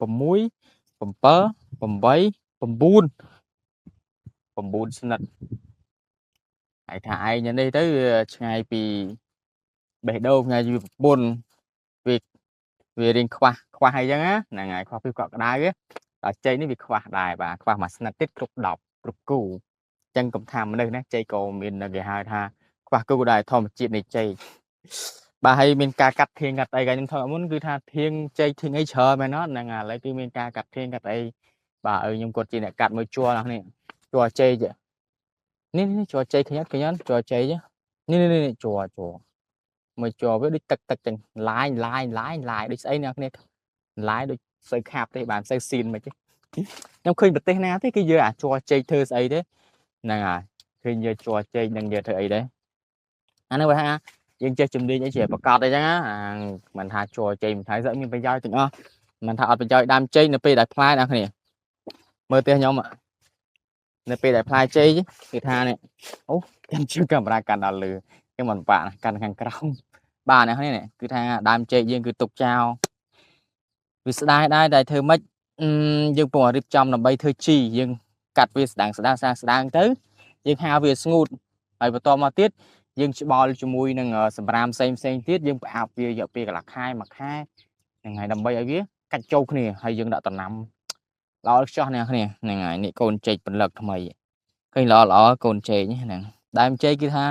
6 7 8 9 ស្និតហើយថាឯងនេះទៅឆ្ងាយពីបេះដូងថ្ងៃពីប្រពន្ធវារៀងខ្វះអីចឹងណាហ្នឹងហើយខ្វះពីកក់ក្ដៅដល់ជ័យនេះវាខ្វះដែរបាទខ្វះមួយស្និតទៀតគ្រប់10គ្រប់គូចឹងកុំថាមនុស្សណាជ័យក៏មានគេហៅថាខ្វះគូដែរធម្មជាតិនៃជ័យបាទហើយមានការកាត់ធៀងកាត់អីកាខ្ញុំថតមុនគឺថាធៀងជ័យធៀងអីច្រើនមែនណាហ្នឹងហើយឥឡូវគឺមានការកាត់ធៀងកាត់អីបាទឲ្យខ្ញុំគាត់ជាអ្នកកាត់មួយជួរណានេះជួរជ័យនេះជួរជ័យឃើញអត់ជួរជ័យនេះជួរមួយជួរវាដូចទឹកចឹងឡាយដូចស្អីអ្នកនេះឡាយដូចស្អីខាប់ទេបានស្អីស៊ីនមិនទេខ្ញុំឃើញប្រទេសណាទេគេយកអាជួរជ័យធ្វើស្អីទេហ្នឹងហើយឃើញយកជួរជ័យនឹងយកធ្វើអីដែរអានេះបើថាយើងចេះជំនាញអីជាប្រកាសអីចឹងណាមិនថាជួរជ័យមិនថាមានប្រយោជន៍ទាំងអស់មិនថាអត់ប្រយោជន៍ដើមជ័យនៅពេលដែលផ្លែអ្នកគ្នាមើលផ្ទះខ្ញុំនៅពេលដែលផ្លែជ័យគឺថានេះអូខ្ញុំជឿកាមេរ៉ាកាន់ដល់លើខ្ញុំមិនបាក់កាន់ខាងក្រោមបាទអ្នកនេះគឺថាដើមជ័យយើងគឺទុកចោលវាស្ដាយដែរតែធ្វើម៉េចយើងពងរៀបចំដើម្បីធ្វើជីយើងកាត់វាស្ដាងទៅយើងហាវាស្ងួតហើយបន្តមកទៀតយើងច្បល់ជាមួយនឹងសម្រាមផ្សេងទៀតយើងផ្អាប់វារយៈពេលកន្លះខែមួយខែហ្នឹងហើយដើម្បីឲ្យវាកាច់ចូលគ្នាហើយយើងដាក់ដំណាំល្អខ្ចោះអ្នកគ្នាហ្នឹងហើយនេះកូនចេកពន្លឹកថ្មីឃើញល្អកូនចេកហ្នឹងដើមចេកគឺថា